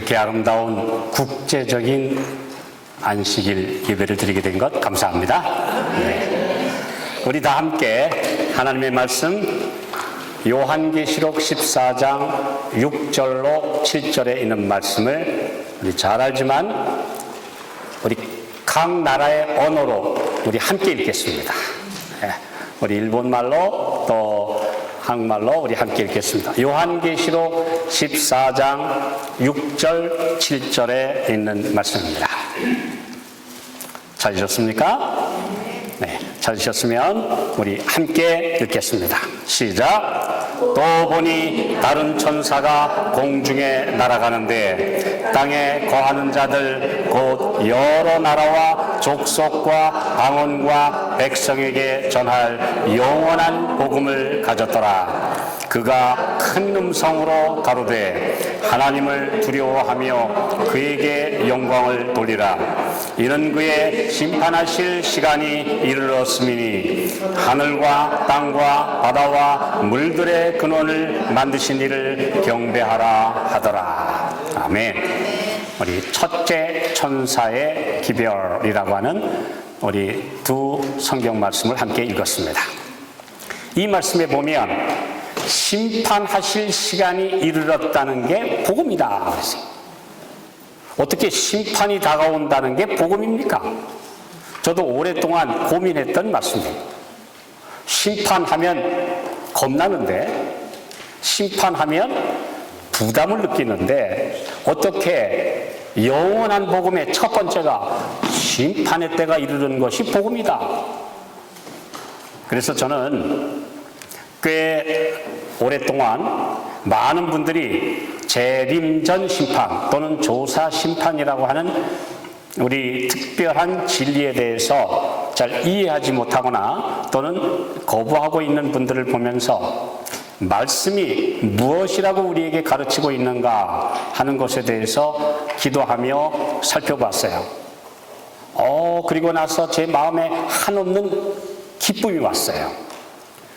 이렇게 아름다운 국제적인 안식일 예배를 드리게 된 것 감사합니다. 네. 우리 다 함께 하나님의 말씀 요한계시록 14장 6절로 7절에 있는 말씀을 우리 잘 알지만 우리 각 나라의 언어로 우리 함께 읽겠습니다. 네. 우리 일본말로 또 한국말로 우리 함께 읽겠습니다. 요한계시록 14장 6절 7절에 있는 말씀입니다. 찾으셨습니까? 네, 찾으셨으면 우리 함께 읽겠습니다. 시작. 또 보니 다른 천사가 공중에 날아가는데 땅에 거하는 자들 곧 여러 나라와 족속과 방언과 백성에게 전할 영원한 복음을 가졌더라. 그가 큰 음성으로 가로되 하나님을 두려워하며 그에게 영광을 돌리라. 이는 그의 심판하실 시간이 이르렀음이니 하늘과 땅과 바다와 물들의 근원을 만드신 이를 경배하라 하더라. 아멘. 우리 첫째 천사의 기별이라고 하는 우리 두 성경 말씀을 함께 읽었습니다. 이 말씀에 보면 심판하실 시간이 이르렀다는 게 복음이다. 어떻게 심판이 다가온다는 게 복음입니까? 저도 오랫동안 고민했던 말씀이에요. 심판하면 겁나는데, 심판하면 부담을 느끼는데, 어떻게 영원한 복음의 첫 번째가 심판의 때가 이르는 것이 복음이다. 그래서 저는 꽤 오랫동안 많은 분들이 재림전 심판 또는 조사 심판이라고 하는 우리 특별한 진리에 대해서 잘 이해하지 못하거나 또는 거부하고 있는 분들을 보면서 말씀이 무엇이라고 우리에게 가르치고 있는가 하는 것에 대해서 기도하며 살펴봤어요. 그리고 나서 제 마음에 한없는 기쁨이 왔어요.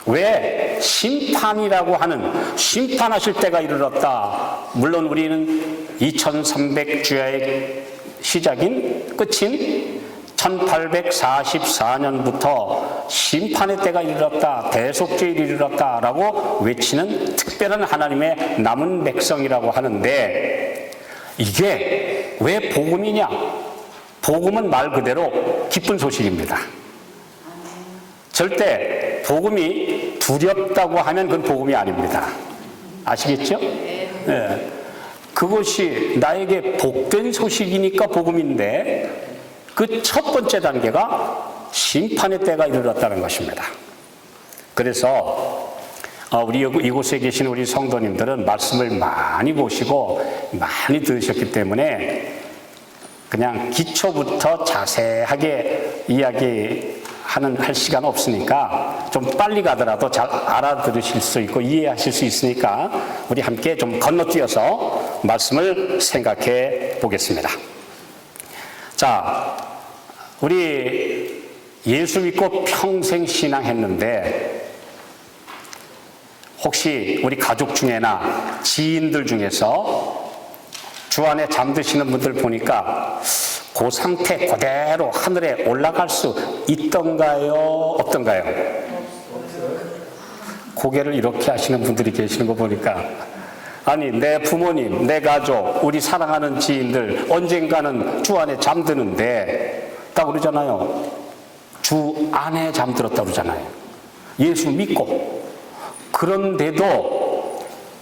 왜 심판이라고 하는 심판하실 때가 이르렀다. 물론 우리는 2300주야의 시작인 끝인 1844년부터 심판의 때가 이르렀다, 대속죄일이 이르렀다라고 외치는 특별한 하나님의 남은 백성이라고 하는데 이게 왜 복음이냐? 복음은 말 그대로 기쁜 소식입니다. 절대 복음이 두렵다고 하면 그건 복음이 아닙니다. 아시겠죠? 네. 그것이 나에게 복된 소식이니까 복음인데 그 첫 번째 단계가 심판의 때가 이르렀다는 것입니다. 그래서 우리 이곳에 계신 우리 성도님들은 말씀을 많이 보시고 많이 들으셨기 때문에 그냥 기초부터 자세하게 할 시간 없으니까 좀 빨리 가더라도 잘 알아들으실 수 있고 이해하실 수 있으니까 우리 함께 좀 건너뛰어서 말씀을 생각해 보겠습니다. 자, 우리 예수 믿고 평생 신앙했는데 혹시 우리 가족 중에나 지인들 중에서 주 안에 잠드시는 분들 보니까 그 상태 그대로 하늘에 올라갈 수 있던가요? 없던가요? 고개를 이렇게 하시는 분들이 계시는 거 보니까 아니 내 부모님, 내 가족, 우리 사랑하는 지인들 언젠가는 주 안에 잠드는데 딱 그러잖아요. 주 안에 잠들었다고 그러잖아요. 예수 믿고. 그런데도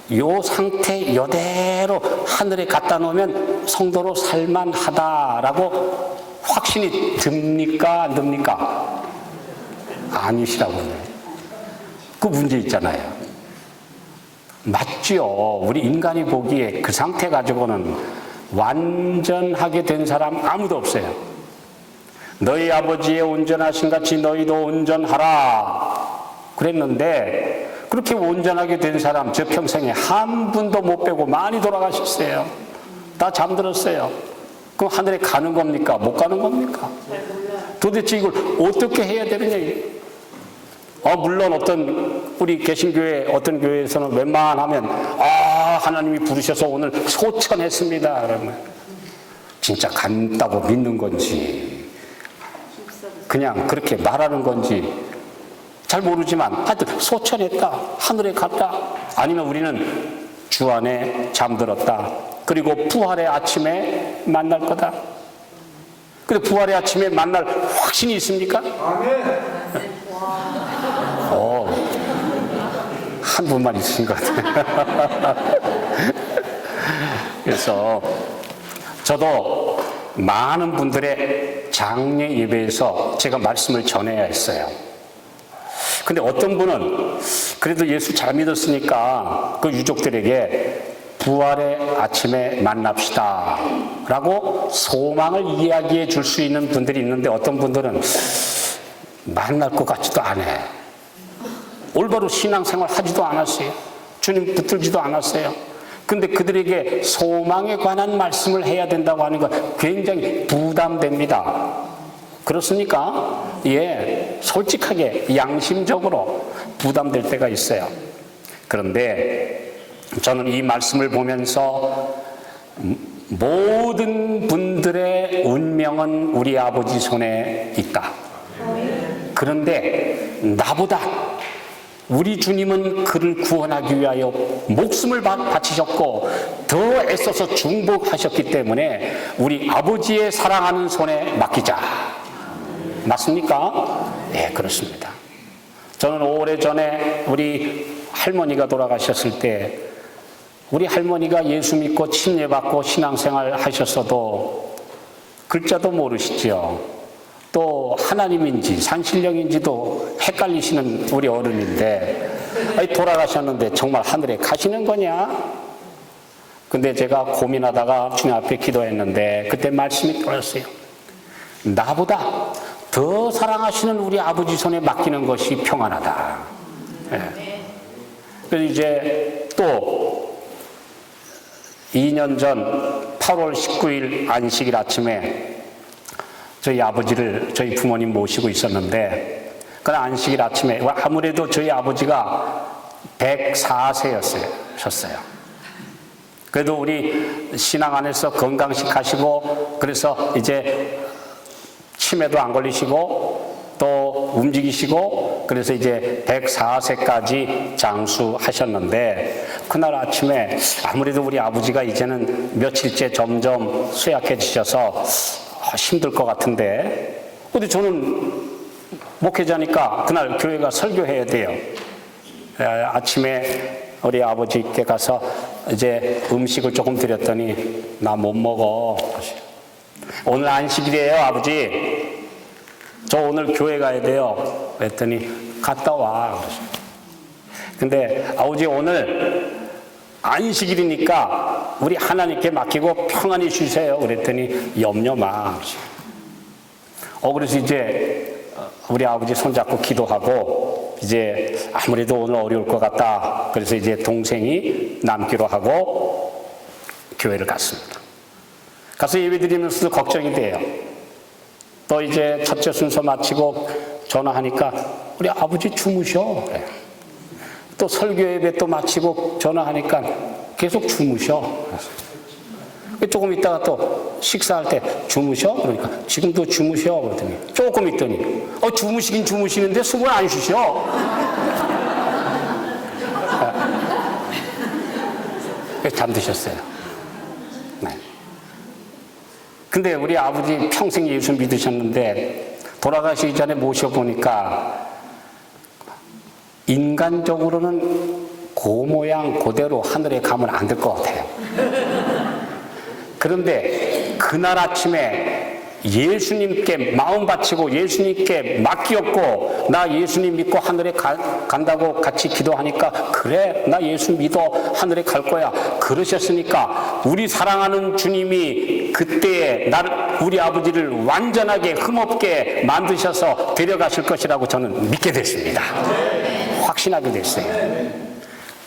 이 상태 이대로 하늘에 갖다 놓으면 성도로 살만하다라고 확신이 듭니까? 안 듭니까? 아니시라고요. 그 문제 있잖아요. 맞죠? 우리 인간이 보기에 그 상태 가지고는 완전하게 된 사람 아무도 없어요. 너희 아버지의 온전하신 같이 너희도 온전하라 그랬는데 그렇게 온전하게 된 사람 저 평생에 한 분도 못 빼고 많이 돌아가셨어요. 다 잠들었어요. 그럼 하늘에 가는 겁니까? 못 가는 겁니까? 도대체 이걸 어떻게 해야 되느냐? 물론 우리 개신교회 어떤 교회에서는 웬만하면, 하나님이 부르셔서 오늘 소천했습니다. 그러면 진짜 간다고 믿는 건지, 그냥 그렇게 말하는 건지 잘 모르지만 하여튼 소천했다, 하늘에 갔다, 아니면 우리는 주 안에 잠들었다, 그리고 부활의 아침에 만날 거다. 근데 부활의 아침에 만날 확신이 있습니까? 아멘. 한 분만 있으신 것 같아요. 그래서 저도 많은 분들의 장례 예배에서 제가 말씀을 전해야 했어요. 근데 어떤 분은 그래도 예수 잘 믿었으니까 그 유족들에게 부활의 아침에 만납시다 라고 소망을 이야기해 줄 수 있는 분들이 있는데, 어떤 분들은 만날 것 같지도 않아. 올바로 신앙생활 하지도 않았어요. 주님 붙들지도 않았어요. 근데 그들에게 소망에 관한 말씀을 해야 된다고 하는 건 굉장히 부담됩니다. 그렇습니까? 예, 솔직하게 양심적으로 부담될 때가 있어요. 그런데 저는 이 말씀을 보면서 모든 분들의 운명은 우리 아버지 손에 있다. 그런데 나보다 우리 주님은 그를 구원하기 위하여 목숨을 바치셨고 더 애써서 중보하셨기 때문에 우리 아버지의 사랑하는 손에 맡기자. 맞습니까? 네, 그렇습니다. 저는 오래전에 우리 할머니가 돌아가셨을 때, 우리 할머니가 예수 믿고 침례받고 신앙생활 하셨어도 글자도 모르시죠. 또 하나님인지 산신령인지도 헷갈리시는 우리 어른인데, 돌아가셨는데 정말 하늘에 가시는 거냐? 근데 제가 고민하다가 주님 앞에 기도했는데 그때 말씀이 떨어졌어요. 나보다 더 사랑하시는 우리 아버지 손에 맡기는 것이 평안하다. 네. 그래서 이제 또 2년 전 8월 19일 안식일 아침에 저희 아버지를, 저희 부모님 모시고 있었는데, 그 안식일 아침에 아무래도 저희 아버지가 104세였어요. 그래도 우리 신앙 안에서 건강식 하시고, 그래서 이제 치매도 안 걸리시고 또 움직이시고, 그래서 이제 104세까지 장수하셨는데, 그날 아침에 아무래도 우리 아버지가 이제는 며칠째 점점 쇠약해지셔서 힘들 것 같은데, 근데 저는 목회자니까 그날 교회가 설교해야 돼요. 아침에 우리 아버지께 가서 이제 음식을 조금 드렸더니, 나 못 먹어. 오늘 안식일이에요, 아버지. 저 오늘 교회 가야 돼요. 그랬더니 갔다 와. 근데 아버지 오늘 안식일이니까 우리 하나님께 맡기고 평안히 쉬세요. 그랬더니 염려 마. 그래서 이제 우리 아버지 손잡고 기도하고, 이제 아무래도 오늘 어려울 것 같다. 그래서 이제 동생이 남기로 하고 교회를 갔습니다. 가서 예배 드리면서도 걱정이 돼요. 또 이제 첫째 순서 마치고 전화하니까 우리 아버지 주무셔. 그래요. 또 설교 예배 또 마치고 전화하니까 계속 주무셔. 조금 있다가 또 식사할 때 주무셔? 그러니까 지금도 주무셔. 그러더니 조금 있더니 주무시긴 주무시는데 숨을 안 쉬셔. 잠드셨어요. 네. 근데 우리 아버지 평생 예수 믿으셨는데 돌아가시기 전에 모셔보니까 인간적으로는 그 모양 그대로 하늘에 가면 안 될 것 같아요. 그런데 그날 아침에 예수님께 마음 바치고 예수님께 맡겼고, 나 예수님 믿고 하늘에 간다고 같이 기도하니까, 그래 나 예수 믿어 하늘에 갈 거야 그러셨으니까, 우리 사랑하는 주님이 그때에 우리 아버지를 완전하게 흠없게 만드셔서 데려가실 것이라고 저는 믿게 됐습니다. 확신하게 됐어요.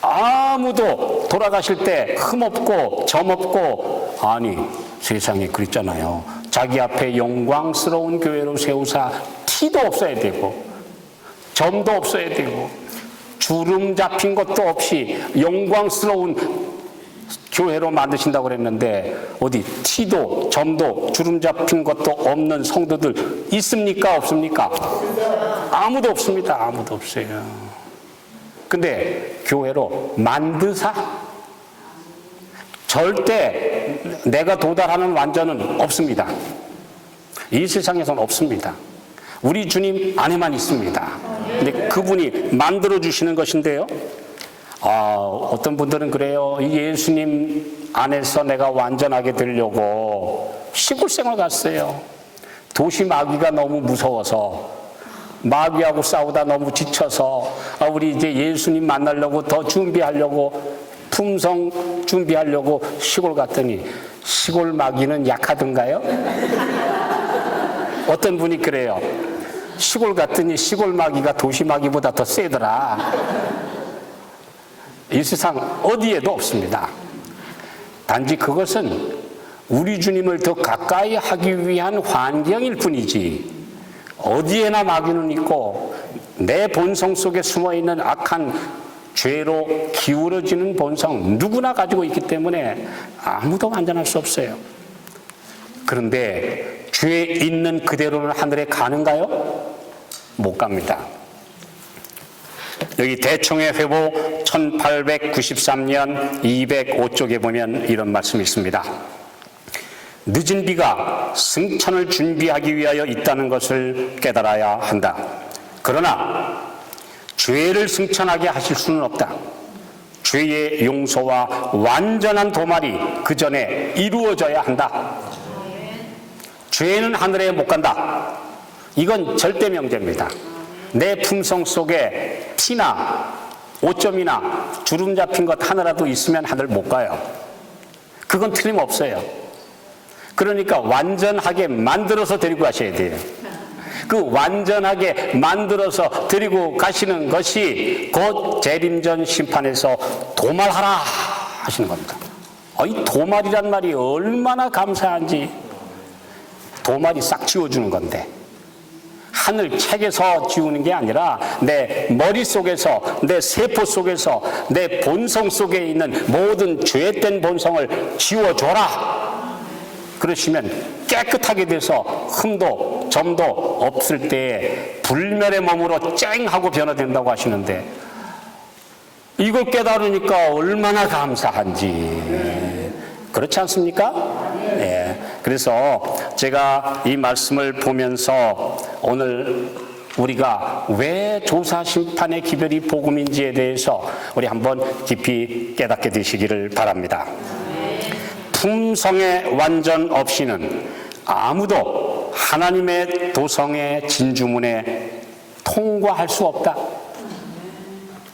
아무도 돌아가실 때 흠없고 점없고, 아니 세상에 그랬잖아요. 자기 앞에 영광스러운 교회로 세우사 티도 없어야 되고 점도 없어야 되고 주름 잡힌 것도 없이 영광스러운 교회로 만드신다고 그랬는데 어디 티도 점도 주름 잡힌 것도 없는 성도들 있습니까? 없습니까? 아무도 없습니다. 아무도 없어요. 근데 교회로 만드사? 절대 내가 도달하는 완전은 없습니다. 이 세상에서는 없습니다. 우리 주님 안에만 있습니다. 근데 그분이 만들어 주시는 것인데요. 어떤 분들은 그래요. 예수님 안에서 내가 완전하게 되려고 시골 생활 갔어요. 도시 마귀가 너무 무서워서, 마귀하고 싸우다 너무 지쳐서 우리 이제 예수님 만나려고 더 준비하려고, 품성 준비하려고 시골 갔더니 시골 마귀는 약하던가요? 어떤 분이 그래요. 시골 갔더니 시골 마귀가 도시 마귀보다 더 세더라. 이 세상 어디에도 없습니다. 단지 그것은 우리 주님을 더 가까이 하기 위한 환경일 뿐이지, 어디에나 마귀는 있고 내 본성 속에 숨어있는 악한 죄로 기울어지는 본성 누구나 가지고 있기 때문에 아무도 완전할 수 없어요. 그런데 죄 있는 그대로는 하늘에 가는가요? 못 갑니다. 여기 대총회 회보 1893년 205쪽에 보면 이런 말씀이 있습니다. 늦은 비가 승천을 준비하기 위하여 있다는 것을 깨달아야 한다. 그러나 죄를 승천하게 하실 수는 없다. 죄의 용서와 완전한 도말이 그 전에 이루어져야 한다. 죄는 하늘에 못 간다. 이건 절대 명제입니다. 내 품성 속에 티나 오점이나 주름 잡힌 것 하나라도 있으면 하늘 못 가요. 그건 틀림없어요. 그러니까 완전하게 만들어서 데리고 가셔야 돼요. 그 완전하게 만들어서 데리고 가시는 것이 곧 재림전 심판에서 도말하라 하시는 겁니다. 이 도말이란 말이 얼마나 감사한지. 도말이 싹 지워주는 건데, 하늘 책에서 지우는 게 아니라 내 머릿속에서, 내 세포 속에서, 내 본성 속에 있는 모든 죄된 본성을 지워줘라. 그러시면 깨끗하게 돼서 흠도 점도 없을 때에 불멸의 몸으로 쨍 하고 변화된다고 하시는데, 이걸 깨달으니까 얼마나 감사한지. 그렇지 않습니까? 예. 그래서 제가 이 말씀을 보면서 오늘 우리가 왜 조사심판의 기별이 복음인지에 대해서 우리 한번 깊이 깨닫게 되시기를 바랍니다. 품성의 완전 없이는 아무도 하나님의 도성의 진주문에 통과할 수 없다.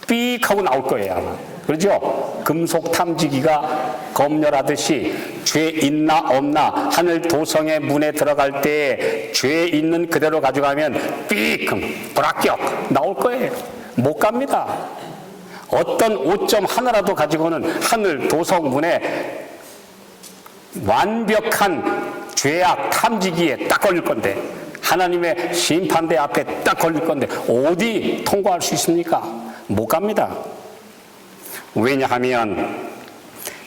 삑 하고 나올 거예요, 아마. 그렇죠? 금속 탐지기가 검열하듯이 죄 있나 없나 하늘 도성의 문에 들어갈 때 죄 있는 그대로 가져가면 삑 불합격 나올 거예요. 못 갑니다. 어떤 오점 하나라도 가지고는 하늘 도성 문에 완벽한 죄악 탐지기에 딱 걸릴 건데, 하나님의 심판대 앞에 딱 걸릴 건데 어디 통과할 수 있습니까? 못 갑니다. 왜냐하면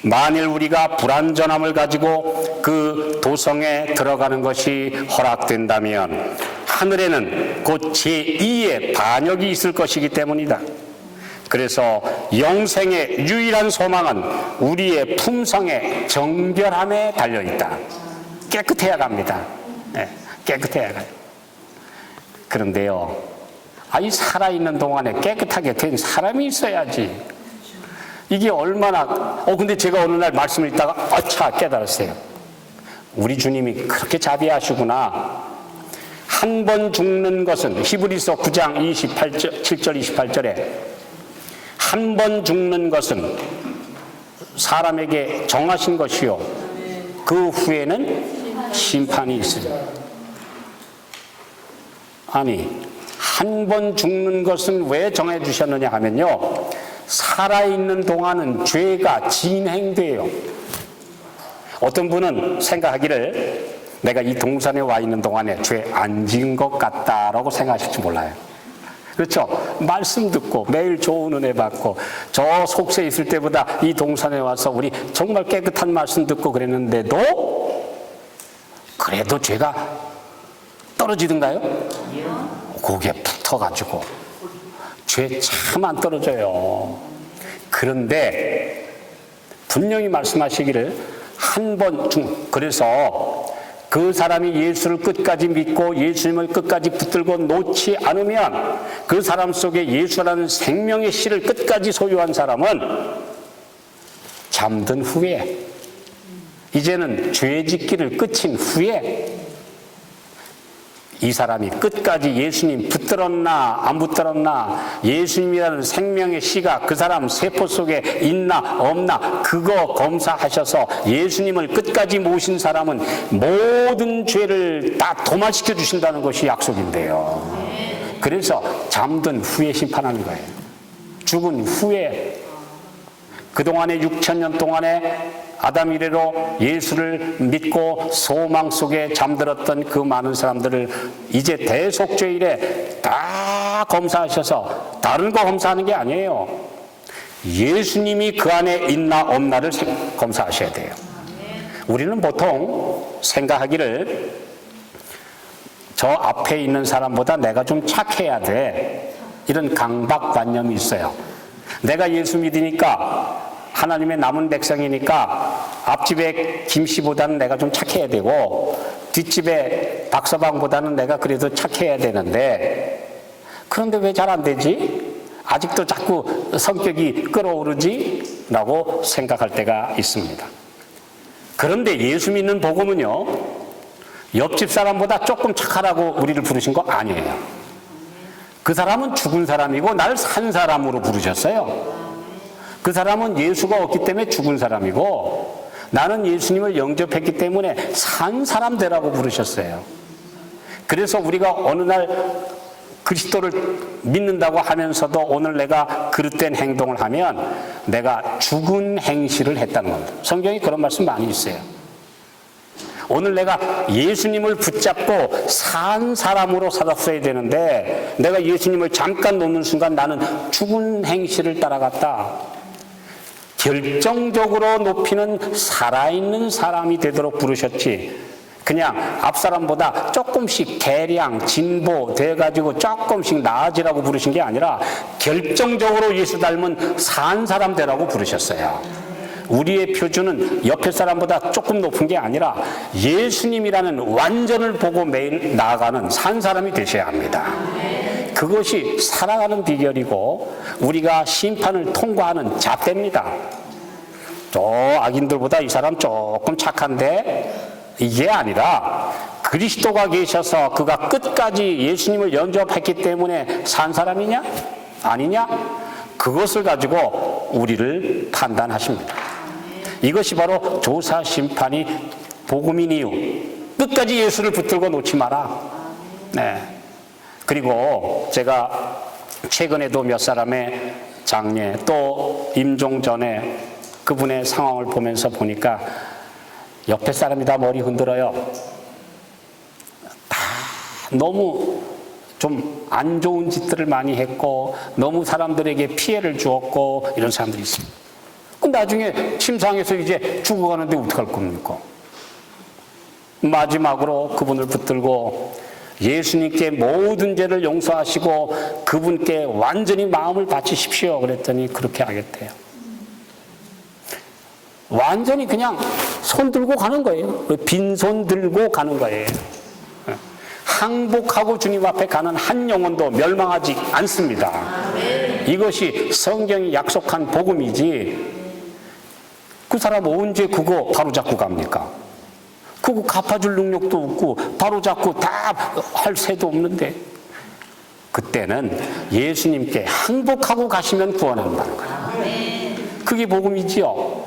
만일 우리가 불완전함을 가지고 그 도성에 들어가는 것이 허락된다면 하늘에는 곧 제2의 반역이 있을 것이기 때문이다. 그래서 영생의 유일한 소망은 우리의 품성의 정결함에 달려있다. 깨끗해야 갑니다. 네, 깨끗해야 가요. 그런데요, 이 살아있는 동안에 깨끗하게 된 사람이 있어야지. 이게 얼마나, 근데 제가 어느 날 말씀을 읽다가 깨달았어요. 우리 주님이 그렇게 자비하시구나. 한 번 죽는 것은 히브리서 9장 7절 28절에 한 번 죽는 것은 사람에게 정하신 것이요 그 후에는 심판이 있으리. 아니, 한 번 죽는 것은 왜 정해 주셨느냐 하면요, 살아있는 동안은 죄가 진행돼요. 어떤 분은 생각하기를 내가 이 동산에 와 있는 동안에 죄 안 지은 것 같다라고 생각하실지 몰라요. 그렇죠? 말씀 듣고 매일 좋은 은혜 받고 저 속세 있을 때보다 이 동산에 와서 우리 정말 깨끗한 말씀 듣고 그랬는데도 그래도 죄가 떨어지던가요? 고개 붙어가지고 죄 참 안 떨어져요. 그런데 분명히 말씀하시기를 한 번 그래서 그 사람이 예수를 끝까지 믿고 예수님을 끝까지 붙들고 놓지 않으면 그 사람 속에 예수라는 생명의 씨를 끝까지 소유한 사람은 잠든 후에 이제는 죄 짓기를 끝인 후에 이 사람이 끝까지 예수님 붙들었나 안 붙들었나 예수님이라는 생명의 씨가 그 사람 세포 속에 있나 없나 그거 검사하셔서 예수님을 끝까지 모신 사람은 모든 죄를 다 도말시켜 주신다는 것이 약속인데요. 그래서 잠든 후에 심판하는 거예요. 죽은 후에 그동안의 6,000년 동안에 아담 이래로 예수를 믿고 소망 속에 잠들었던 그 많은 사람들을 이제 대속죄일에 다 검사하셔서 다른 거 검사하는 게 아니에요. 예수님이 그 안에 있나 없나를 검사하셔야 돼요. 우리는 보통 생각하기를 저 앞에 있는 사람보다 내가 좀 착해야 돼. 이런 강박관념이 있어요. 내가 예수 믿으니까 하나님의 남은 백성이니까 앞집에 김씨보다는 내가 좀 착해야 되고 뒷집에 박서방보다는 내가 그래도 착해야 되는데 그런데 왜 잘 안 되지? 아직도 자꾸 성격이 끓어오르지? 라고 생각할 때가 있습니다. 그런데 예수 믿는 복음은요, 옆집 사람보다 조금 착하라고 우리를 부르신 거 아니에요. 그 사람은 죽은 사람이고 나를 산 사람으로 부르셨어요. 그 사람은 예수가 없기 때문에 죽은 사람이고 나는 예수님을 영접했기 때문에 산 사람 되라고 부르셨어요. 그래서 우리가 어느 날 그리스도를 믿는다고 하면서도 오늘 내가 그릇된 행동을 하면 내가 죽은 행실을 했다는 겁니다. 성경에 그런 말씀 많이 있어요. 오늘 내가 예수님을 붙잡고 산 사람으로 살았어야 되는데 내가 예수님을 잠깐 놓는 순간 나는 죽은 행실을 따라갔다. 결정적으로 높이는 살아있는 사람이 되도록 부르셨지 그냥 앞사람보다 조금씩 개량 진보돼가지고 조금씩 나아지라고 부르신 게 아니라 결정적으로 예수 닮은 산 사람 되라고 부르셨어요. 우리의 표준은 옆에 사람보다 조금 높은 게 아니라 예수님이라는 완전을 보고 매일 나아가는 산 사람이 되셔야 합니다. 그것이 살아가는 비결이고 우리가 심판을 통과하는 잣대입니다. 저 악인들보다 이 사람 조금 착한데 이게 아니라 그리스도가 계셔서 그가 끝까지 예수님을 영접했기 때문에 산 사람이냐 아니냐 그것을 가지고 우리를 판단하십니다. 이것이 바로 조사 심판이 복음인 이유. 끝까지 예수를 붙들고 놓지 마라. 네. 그리고 제가 최근에도 몇 사람의 장례 또 임종 전에 그분의 상황을 보면서 보니까 옆에 사람이 다 머리 흔들어요. 다 너무 좀 안 좋은 짓들을 많이 했고 너무 사람들에게 피해를 주었고 이런 사람들이 있습니다. 그럼 나중에 침상에서 이제 죽어가는데 어떡할 겁니까? 마지막으로 그분을 붙들고 예수님께 모든 죄를 용서하시고 그분께 완전히 마음을 바치십시오. 그랬더니 그렇게 하겠대요. 완전히 그냥 손 들고 가는 거예요. 빈손 들고 가는 거예요. 항복하고 주님 앞에 가는 한 영혼도 멸망하지 않습니다. 이것이 성경이 약속한 복음이지 그 사람 언제 그거 바로잡고 갑니까? 그거 갚아줄 능력도 없고 바로잡고 다 할 새도 없는데 그때는 예수님께 항복하고 가시면 구원한다는 거예요. 그게 복음이지요.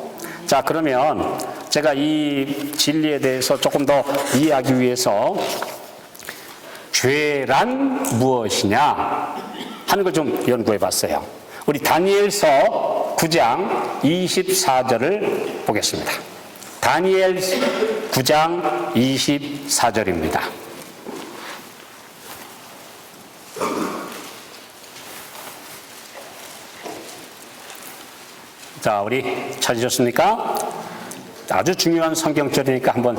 자, 그러면 제가 이 진리에 대해서 조금 더 이해하기 위해서 죄란 무엇이냐 하는 걸 좀 연구해 봤어요. 우리 다니엘서 9장 24절을 보겠습니다. 다니엘 9장 24절입니다. 자, 우리 찾으셨습니까? 아주 중요한 성경절이니까 한번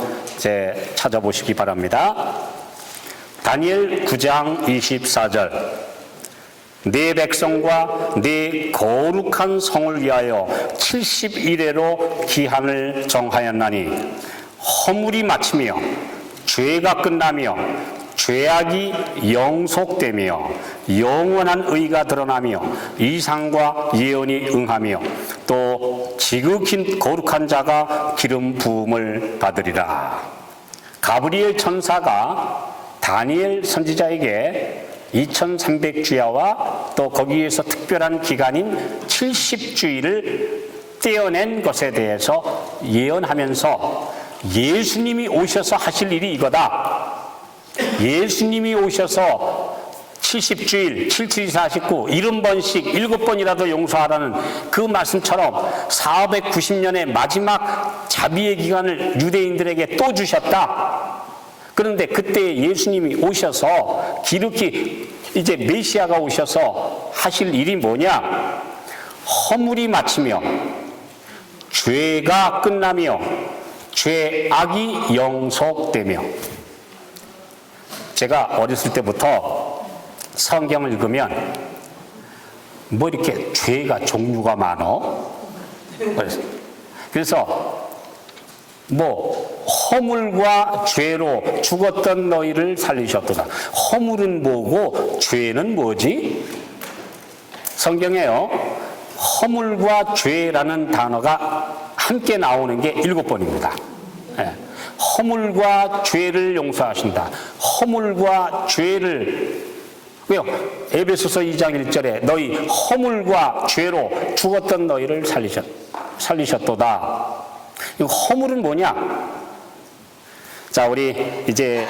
찾아보시기 바랍니다. 다니엘 9장 24절. 네 백성과 네 거룩한 성을 위하여 70일에로 기한을 정하였나니 허물이 마치며 죄가 끝나며 죄악이 영속되며 영원한 의가 드러나며 이상과 예언이 응하며 또 지극히 거룩한 자가 기름 부음을 받으리라. 가브리엘 천사가 다니엘 선지자에게 2300주야와 또 거기에서 특별한 기간인 70주일을 떼어낸 것에 대해서 예언하면서 예수님이 오셔서 하실 일이 이거다. 예수님이 오셔서 70주일, 7749, 70번씩 7번이라도 용서하라는 그 말씀처럼 490년의 마지막 자비의 기간을 유대인들에게 또 주셨다. 그런데 그때 예수님이 오셔서 기록히 이제 메시아가 오셔서 하실 일이 뭐냐? 허물이 마치며 죄가 끝나며 죄악이 영속되며. 제가 어렸을 때부터 성경을 읽으면 뭐 이렇게 죄가 종류가 많어? 그래서 뭐 허물과 죄로 죽었던 너희를 살리셨도다. 허물은 뭐고 죄는 뭐지? 성경에요, 허물과 죄라는 단어가 함께 나오는 게 7번입니다. 허물과 죄를 용서하신다. 허물과 죄를, 왜요? 에베소서 2장 1절에 너희 허물과 죄로 죽었던 너희를 살리셨도다. 이 허물은 뭐냐? 자, 우리 이제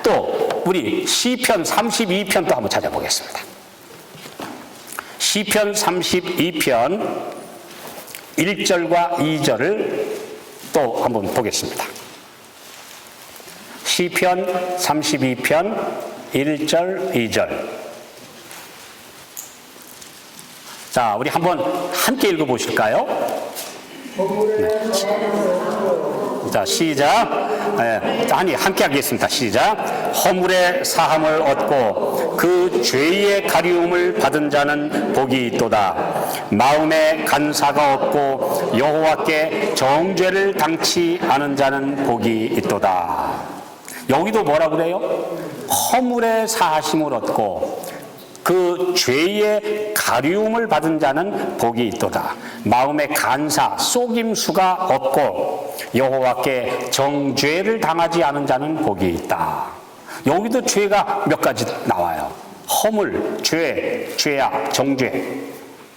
또 우리 시편 32편 또 한번 찾아보겠습니다. 시편 32편 1절과 2절을 또 한번 보겠습니다. 시편 32편 1절, 2절. 자, 우리 한번 함께 읽어보실까요? 네. 자, 시작. 아니, 함께 하겠습니다. 시작. 허물의 사함을 얻고 그 죄의 가리움을 받은 자는 복이 있도다. 마음에 간사가 없고 여호와께 정죄를 당치 않은 자는 복이 있도다. 여기도 뭐라 그래요? 허물의 사하심을 얻고 그 죄의 가리움을 받은 자는 복이 있도다. 마음에 간사, 속임수가 없고 여호와께 정죄를 당하지 않은 자는 복이 있다. 여기도 죄가 몇 가지 나와요. 허물, 죄, 죄악, 정죄,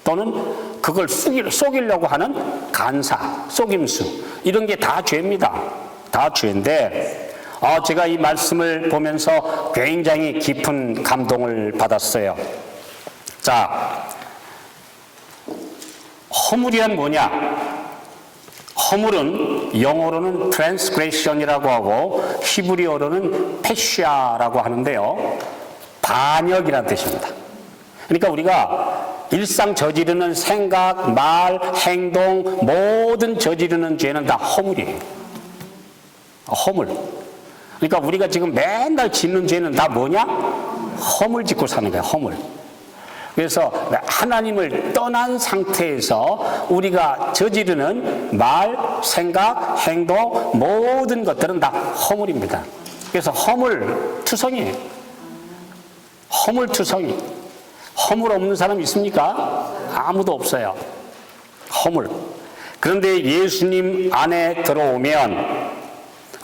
또는 그걸 속이려고 하는 간사, 속임수, 이런 게 다 죄입니다. 다 죄인데 제가 이 말씀을 보면서 굉장히 깊은 감동을 받았어요. 자, 허물이란 뭐냐? 허물은 영어로는 transgression이라고 하고 히브리어로는 페시아라고 하는데요, 반역이라는 뜻입니다. 그러니까 우리가 일상 저지르는 생각, 말, 행동, 모든 저지르는 죄는 다 허물이에요. 허물. 그러니까 우리가 지금 맨날 짓는 죄는 다 뭐냐? 허물 짓고 사는 거야, 허물. 그래서 하나님을 떠난 상태에서 우리가 저지르는 말, 생각, 행동, 모든 것들은 다 허물입니다. 그래서 허물투성이에요. 허물투성이. 허물 없는 사람 있습니까? 아무도 없어요. 허물. 그런데 예수님 안에 들어오면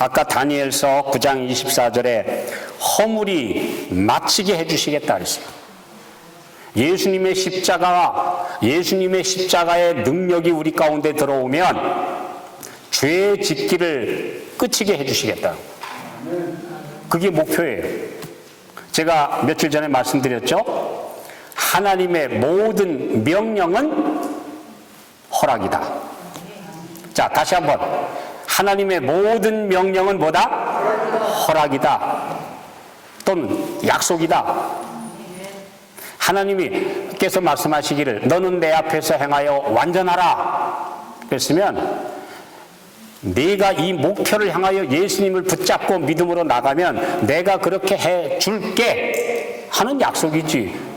아까 다니엘서 9장 24절에 허물이 마치게 해주시겠다 그랬어요. 예수님의 십자가의 능력이 우리 가운데 들어오면 죄 짓기를 끝이게 해주시겠다. 그게 목표예요. 제가 며칠 전에 말씀드렸죠? 하나님의 모든 명령은 허락이다. 자, 다시 한번. 하나님의 모든 명령은 뭐다? 허락이다. 또는 약속이다. 하나님께서 말씀하시기를 너는 내 앞에서 행하여 완전하라. 그랬으면 네가 이 목표를 향하여 예수님을 붙잡고 믿음으로 나가면 내가 그렇게 해 줄게 하는 약속이지.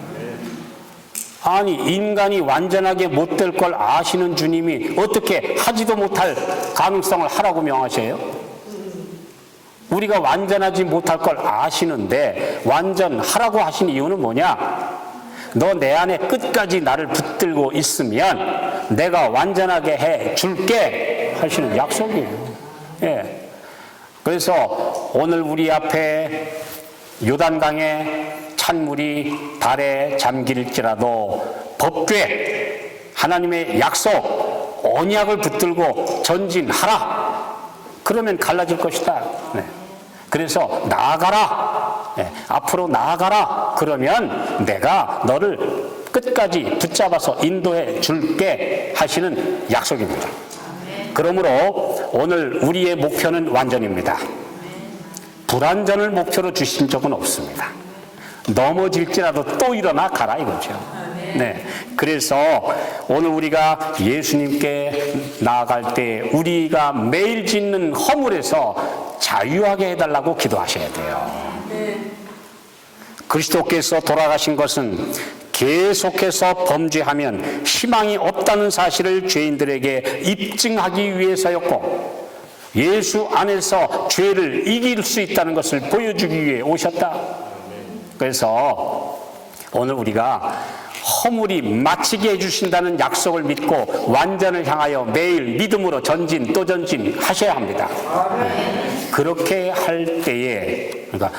아니, 인간이 완전하게 못 될 걸 아시는 주님이 어떻게 하지도 못할 가능성을 하라고 명하셔요? 우리가 완전하지 못할 걸 아시는데 완전하라고 하신 이유는 뭐냐? 너 내 안에 끝까지 나를 붙들고 있으면 내가 완전하게 해 줄게 하시는 약속이에요. 예. 그래서 오늘 우리 앞에 요단강에 찬물이 발에 잠길지라도 법궤 하나님의 약속 언약을 붙들고 전진하라. 그러면 갈라질 것이다. 네. 그래서 나아가라. 네. 앞으로 나아가라. 그러면 내가 너를 끝까지 붙잡아서 인도해 줄게 하시는 약속입니다. 그러므로 오늘 우리의 목표는 완전입니다. 불완전을 목표로 주신 적은 없습니다. 넘어질지라도 또 일어나 가라 이거죠. 네. 그래서 오늘 우리가 예수님께 나아갈 때 우리가 매일 짓는 허물에서 자유하게 해달라고 기도하셔야 돼요. 그리스도께서 돌아가신 것은 계속해서 범죄하면 희망이 없다는 사실을 죄인들에게 입증하기 위해서였고, 예수 안에서 죄를 이길 수 있다는 것을 보여주기 위해 오셨다. 그래서 오늘 우리가 허물이 마치게 해주신다는 약속을 믿고 완전을 향하여 매일 믿음으로 전진 또 전진 하셔야 합니다. 그렇게 할 때에, 그러니까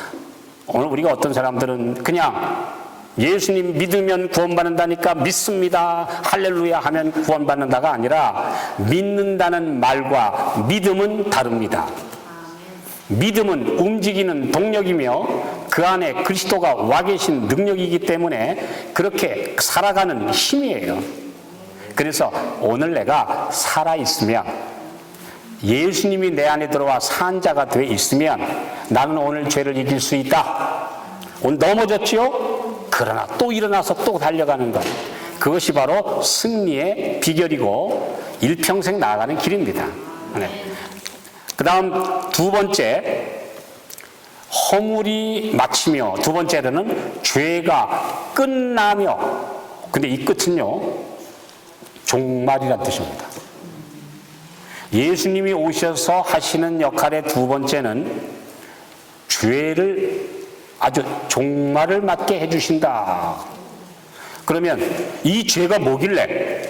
오늘 우리가 어떤 사람들은 그냥 예수님 믿으면 구원받는다니까 믿습니다, 할렐루야 하면 구원받는다가 아니라 믿는다는 말과 믿음은 다릅니다. 믿음은 움직이는 동력이며 그 안에 그리스도가 와 계신 능력이기 때문에 그렇게 살아가는 힘이에요. 그래서 오늘 내가 살아있으면, 예수님이 내 안에 들어와 산 자가 돼 있으면 나는 오늘 죄를 이길 수 있다. 오늘 넘어졌지요? 그러나 또 일어나서 또 달려가는 것, 그것이 바로 승리의 비결이고 일평생 나아가는 길입니다. 네. 그 다음 두 번째, 허물이 마치며, 두 번째로는 죄가 끝나며. 근데 이 끝은요, 종말이란 뜻입니다. 예수님이 오셔서 하시는 역할의 두 번째는 죄를 아주 종말을 맞게 해주신다. 그러면 이 죄가 뭐길래?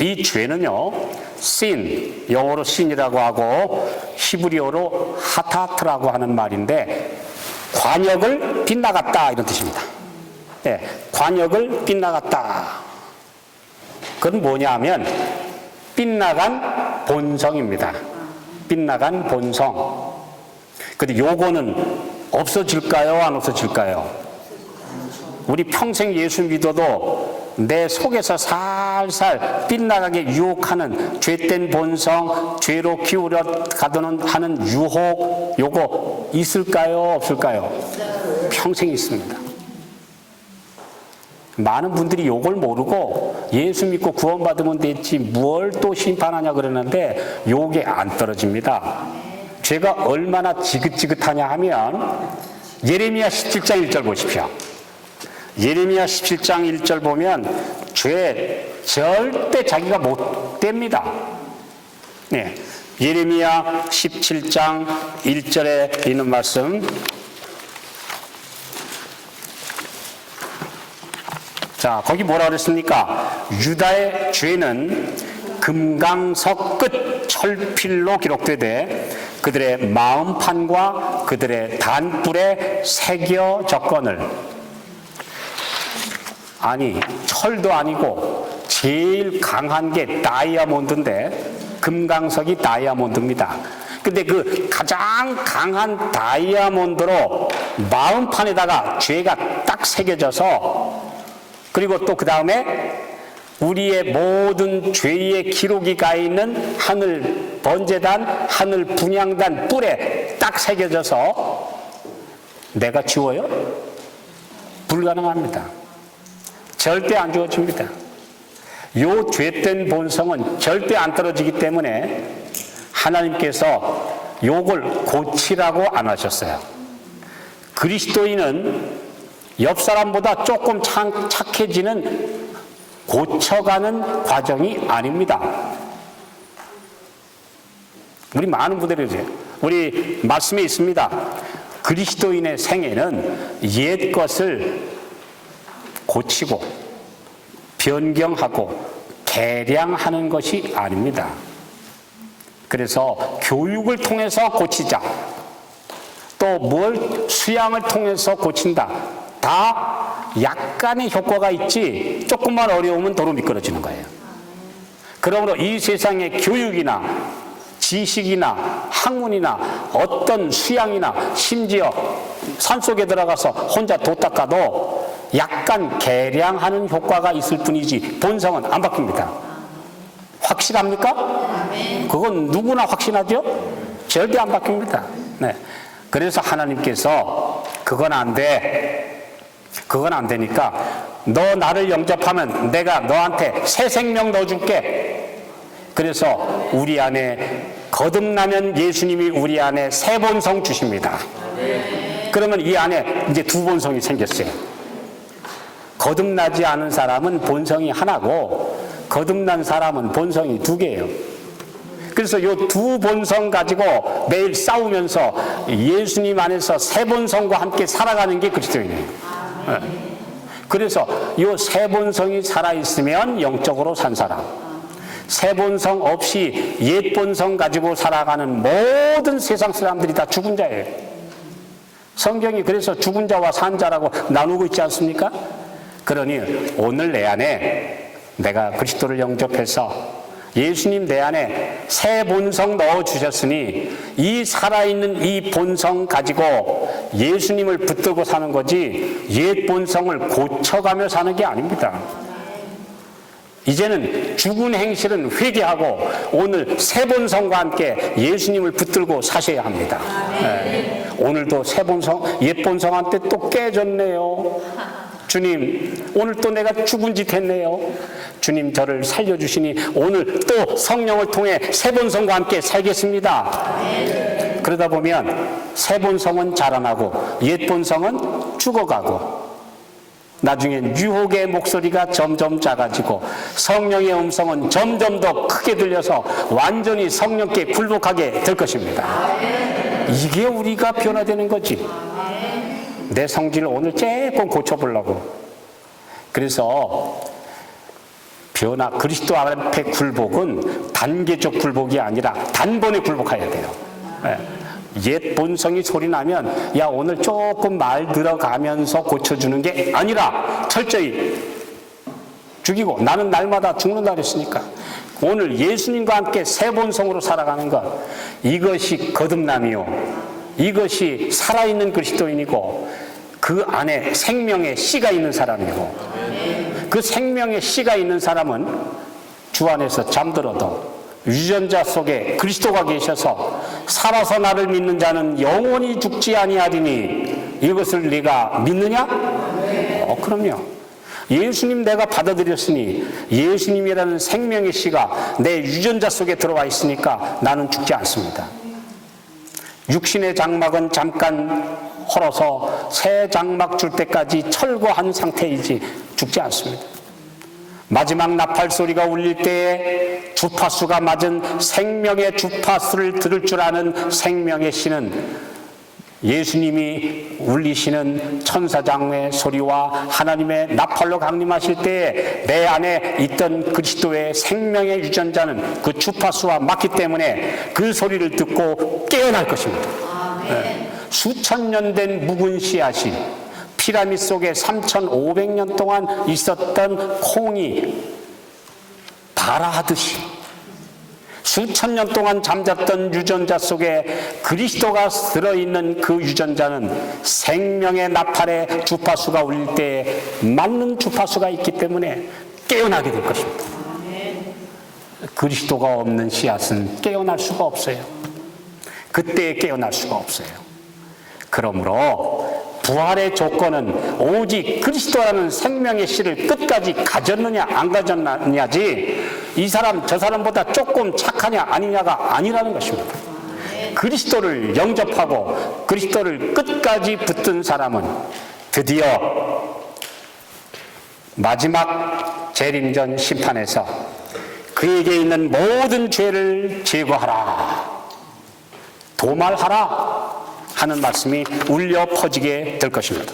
이 죄는요, sin, 영어로 sin이라고 하고 히브리어로 하타트라고 하는 말인데, 관역을 빗나갔다 이런 뜻입니다. 네, 관역을 빗나갔다. 그건 뭐냐 하면 빗나간 본성입니다. 빗나간 본성. 근데 요거는 없어질까요? 안 없어질까요? 우리 평생 예수 믿어도 내 속에서 살살 빗나가게 유혹하는 죄된 본성, 죄로 기울어 가도는 하는 유혹, 요거 있을까요? 없을까요? 평생 있습니다. 많은 분들이 요걸 모르고 예수 믿고 구원받으면 됐지 뭘 또 심판하냐 그러는데 요게 안 떨어집니다. 죄가 얼마나 지긋지긋하냐 하면 예레미야 17장 1절 보십시오. 예레미야 17장 1절 보면 죄 절대 자기가 못 됩니다. 네, 예레미야 17장 1절에 있는 말씀, 자, 거기 뭐라 그랬습니까? 유다의 죄는 금강석 끝 철필로 기록되되 그들의 마음판과 그들의 단뿔에 새겨졌거늘. 아니, 철도 아니고 제일 강한 게 다이아몬드인데, 금강석이 다이아몬드입니다. 근데 그 가장 강한 다이아몬드로 마음판에다가 죄가 딱 새겨져서, 그리고 또 그 다음에 우리의 모든 죄의 기록이 가 있는 하늘 번제단, 하늘 분향단 뿔에 딱 새겨져서 내가 지워요? 불가능합니다. 절대 안 지워집니다. 요 죄된 본성은 절대 안 떨어지기 때문에 하나님께서 요걸 고치라고 안 하셨어요. 그리스도인은 옆 사람보다 조금 착해지는 고쳐가는 과정이 아닙니다. 우리 많은 분들이 그러세요. 우리 말씀에 있습니다. 그리스도인의 생애는 옛 것을 고치고 변경하고 개량하는 것이 아닙니다. 그래서 교육을 통해서 고치자. 또 뭘 수양을 통해서 고친다. 다 약간의 효과가 있지 조금만 어려우면 도로 미끄러지는 거예요. 그러므로 이 세상의 교육이나 지식이나 학문이나 어떤 수양이나 심지어 산속에 들어가서 혼자 도 닦아도 약간 개량하는 효과가 있을 뿐이지 본성은 안 바뀝니다. 확실합니까? 그건 누구나 확신하죠? 절대 안 바뀝니다. 네. 그래서 하나님께서 그건 안 돼. 그건 안 되니까 너 나를 영접하면 내가 너한테 새 생명 넣어줄게. 그래서 우리 안에 거듭나면 예수님이 우리 안에 새 본성 주십니다. 그러면 이 안에 이제 두 본성이 생겼어요. 거듭나지 않은 사람은 본성이 하나고 거듭난 사람은 본성이 두 개예요. 그래서 이 두 본성 가지고 매일 싸우면서 예수님 안에서 새 본성과 함께 살아가는 게 그리스도인이에요. 그래서 이 새 본성이 살아있으면 영적으로 산 사람, 새 본성 없이 옛 본성 가지고 살아가는 모든 세상 사람들이 다 죽은 자예요. 성경이 그래서 죽은 자와 산 자라고 나누고 있지 않습니까? 그러니 오늘 내 안에 내가 그리스도를 영접해서 예수님 내 안에 새 본성 넣어주셨으니 이 살아있는 이 본성 가지고 예수님을 붙들고 사는 거지 옛 본성을 고쳐가며 사는 게 아닙니다. 이제는 죽은 행실은 회개하고 오늘 새 본성과 함께 예수님을 붙들고 사셔야 합니다. 네. 오늘도 새 본성, 옛 본성한테 또 깨졌네요. 주님, 오늘 또 내가 죽은 짓 했네요. 주님, 저를 살려주시니 오늘 또 성령을 통해 새 본성과 함께 살겠습니다. 그러다 보면 새 본성은 자라나고 옛 본성은 죽어가고 나중엔 유혹의 목소리가 점점 작아지고 성령의 음성은 점점 더 크게 들려서 완전히 성령께 굴복하게 될 것입니다. 이게 우리가 변화되는 거지. 내 성질을 오늘 조금 고쳐보려고. 그래서 그리스도 앞에 굴복은 단계적 굴복이 아니라 단번에 굴복해야 돼요. 옛 본성이 소리나면 야 오늘 조금 말 들어가면서 고쳐주는 게 아니라 철저히 죽이고 나는 날마다 죽는다 그랬으니까 오늘 예수님과 함께 새 본성으로 살아가는 것, 이것이 거듭남이요, 이것이 살아있는 그리스도인이고 그 안에 생명의 씨가 있는 사람이고 그 생명의 씨가 있는 사람은 주 안에서 잠들어도 유전자 속에 그리스도가 계셔서 살아서 나를 믿는 자는 영원히 죽지 아니하리니 이것을 네가 믿느냐? 그럼요. 예수님 내가 받아들였으니 예수님이라는 생명의 씨가 내 유전자 속에 들어와 있으니까 나는 죽지 않습니다. 육신의 장막은 잠깐 헐어서 새 장막 줄 때까지 철거한 상태이지 죽지 않습니다. 마지막 나팔 소리가 울릴 때에 주파수가 맞은 생명의 주파수를 들을 줄 아는 생명의 씨는 예수님이 울리시는 천사장의 소리와 하나님의 나팔로 강림하실 때에 내 안에 있던 그리스도의 생명의 유전자는 그 주파수와 맞기 때문에 그 소리를 듣고 깨어날 것입니다. 수천 년 된 묵은 씨앗이 피라미드 속에 3,500년 동안 있었던 콩이 발아하듯이 수천 년 동안 잠잤던 유전자 속에 그리스도가 들어있는 그 유전자는 생명의 나팔의 주파수가 울릴 때 맞는 주파수가 있기 때문에 깨어나게 될 것입니다. 그리스도가 없는 씨앗은 깨어날 수가 없어요. 그때 깨어날 수가 없어요. 그러므로 부활의 조건은 오직 그리스도라는 생명의 씨를 끝까지 가졌느냐 안 가졌느냐지 이 사람 저 사람보다 조금 착하냐 아니냐가 아니라는 것입니다. 그리스도를 영접하고 그리스도를 끝까지 붙든 사람은 드디어 마지막 재림전 심판에서 그에게 있는 모든 죄를 제거하라, 도말하라 하는 말씀이 울려 퍼지게 될 것입니다.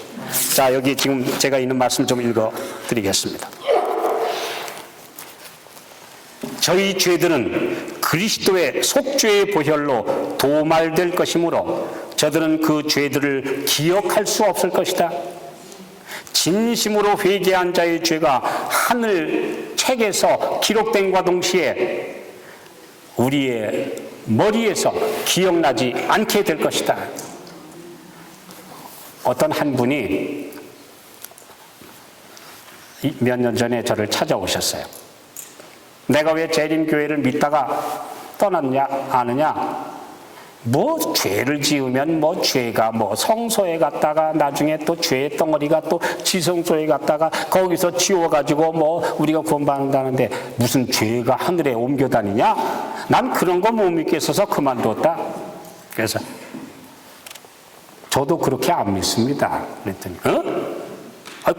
자, 여기 지금 제가 있는 말씀 좀 읽어 드리겠습니다. 저희 죄들은 그리스도의 속죄의 보혈로 도말될 것이므로 저들은 그 죄들을 기억할 수 없을 것이다. 진심으로 회개한 자의 죄가 하늘 책에서 기록된과 동시에 우리의 머리에서 기억나지 않게 될 것이다. 어떤 한 분이 몇 년 전에 저를 찾아오셨어요. 내가 왜 재림교회를 믿다가 떠났냐 아느냐, 뭐 죄를 지으면 뭐 죄가 뭐 성소에 갔다가 나중에 또 죄의 덩어리가 또 지성소에 갔다가 거기서 지워가지고 뭐 우리가 구원받는다는데 무슨 죄가 하늘에 옮겨 다니냐? 난 그런 거 못 믿겠어서 그만뒀다. 그래서 저도 그렇게 안 믿습니다. 그랬더니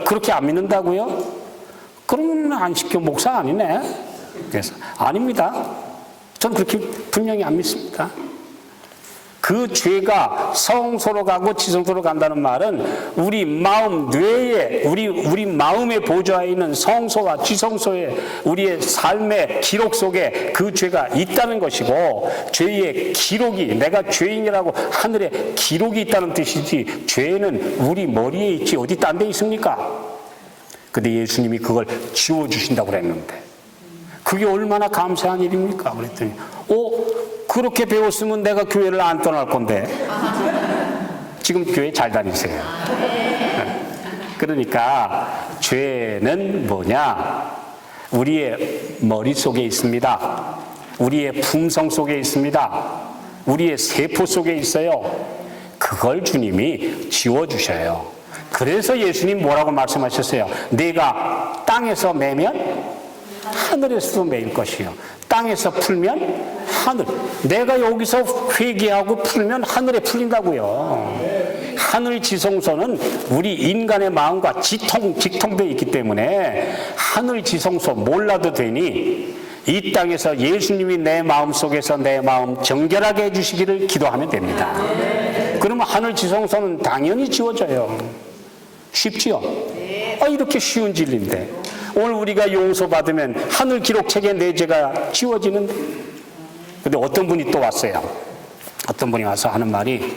그렇게 안 믿는다고요? 그러면 안식교 목사 아니네. 그래서 아닙니다. 전 그렇게 분명히 안 믿습니다. 그 죄가 성소로 가고 지성소로 간다는 말은 우리 마음 뇌에 우리 마음의 보좌에 있는 성소와 지성소에 우리의 삶의 기록 속에 그 죄가 있다는 것이고, 죄의 기록이 내가 죄인이라고 하늘에 기록이 있다는 뜻이지 죄는 우리 머리에 있지 어디 딴 데 있습니까? 근데 예수님이 그걸 지워주신다고 그랬는데 그게 얼마나 감사한 일입니까? 그랬더니 그렇게 배웠으면 내가 교회를 안 떠날 건데. 지금 교회 잘 다니세요. 그러니까 죄는 뭐냐? 우리의 머릿속에 있습니다. 우리의 품성 속에 있습니다. 우리의 세포 속에 있어요. 그걸 주님이 지워주셔요. 그래서 예수님 뭐라고 말씀하셨어요? 내가 땅에서 매면 하늘에서도 매일 것이요, 땅에서 풀면 하늘. 내가 여기서 회개하고 풀면 하늘에 풀린다고요. 하늘 지성소는 우리 인간의 마음과 직통되어 있기 때문에 하늘 지성소 몰라도 되니 이 땅에서 예수님이 내 마음 속에서 내 마음 정결하게 해주시기를 기도하면 됩니다. 그러면 하늘 지성소는 당연히 지워져요. 쉽지요? 이렇게 쉬운 진리인데 오늘 우리가 용서받으면 하늘 기록책에 내 죄가 지워지는데, 근데 어떤 분이 또 왔어요. 어떤 분이 와서 하는 말이,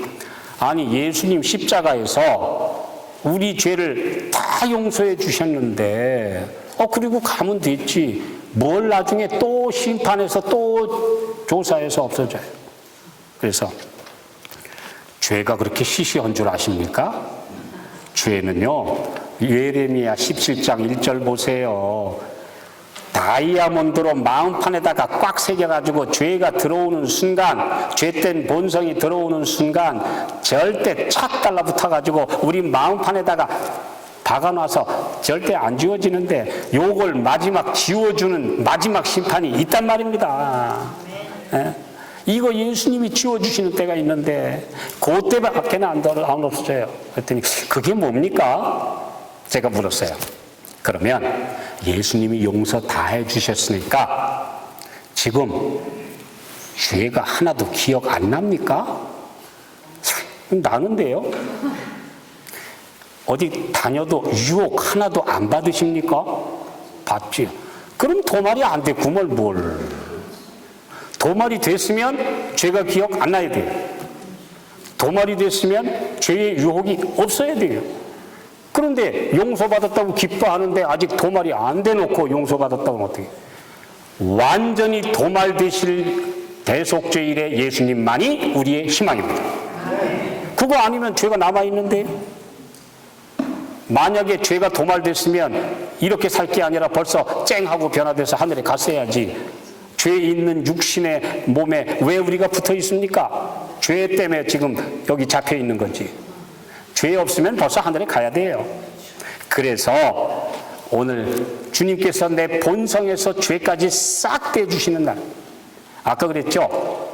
아니 예수님 십자가에서 우리 죄를 다 용서해 주셨는데 그리고 가면 됐지 뭘 나중에 또 심판해서 또 조사해서 없어져요. 그래서 죄가 그렇게 시시한 줄 아십니까? 죄는요, 예레미야 17장 1절 보세요. 다이아몬드로 마음판에다가 꽉 새겨가지고 죄가 들어오는 순간, 죄된 본성이 들어오는 순간 절대 착 달라붙어가지고 우리 마음판에다가 박아놔서 절대 안 지워지는데, 요걸 마지막 지워주는 마지막 심판이 있단 말입니다. 예? 이거 예수님이 지워주시는 때가 있는데 그때밖에 안 없어져요. 그랬더니 그게 뭡니까? 제가 물었어요. 그러면 예수님이 용서 다 해주셨으니까 지금 죄가 하나도 기억 안 납니까? 나는데요. 어디 다녀도 유혹 하나도 안 받으십니까? 받지요. 그럼 도말이 안 됐구먼 뭘. 도말이 됐으면 죄가 기억 안 나야 돼요. 도말이 됐으면 죄의 유혹이 없어야 돼요. 그런데 용서받았다고 기뻐하는데 아직 도말이 안 돼놓고 용서받았다고 하면 어떻게? 완전히 도말되실 대속죄일의 예수님만이 우리의 희망입니다. 그거 아니면 죄가 남아있는데, 만약에 죄가 도말됐으면 이렇게 살 게 아니라 벌써 쨍하고 변화돼서 하늘에 갔어야지. 죄 있는 육신의 몸에 왜 우리가 붙어 있습니까? 죄 때문에 지금 여기 잡혀 있는 거지. 죄 없으면 벌써 하늘에 가야 돼요. 그래서 오늘 주님께서 내 본성에서 죄까지 싹 떼주시는 날. 아까 그랬죠?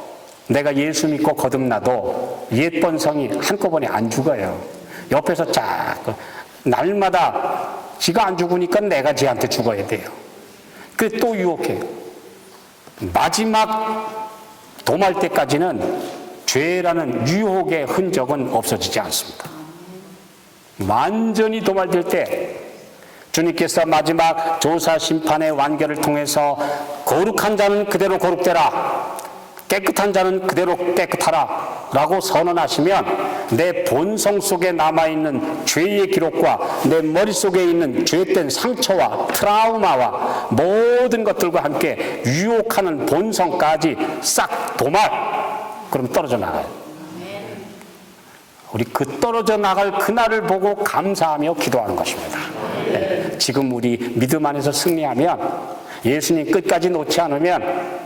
내가 예수 믿고 거듭나도 옛 본성이 한꺼번에 안 죽어요. 옆에서 자꾸 날마다 지가 안 죽으니까 내가 지한테 죽어야 돼요. 그래 또 유혹해요. 마지막 도말 때까지는 죄라는 유혹의 흔적은 없어지지 않습니다. 완전히 도말될 때 주님께서 마지막 조사 심판의 완결을 통해서 거룩한 자는 그대로 거룩되라, 깨끗한 자는 그대로 깨끗하라 라고 선언하시면 내 본성 속에 남아있는 죄의 기록과 내 머릿속에 있는 죄된 상처와 트라우마와 모든 것들과 함께 유혹하는 본성까지 싹 도말, 그럼 떨어져 나가요. 우리 그 떨어져 나갈 그날을 보고 감사하며 기도하는 것입니다. 네. 지금 우리 믿음 안에서 승리하면, 예수님 끝까지 놓지 않으면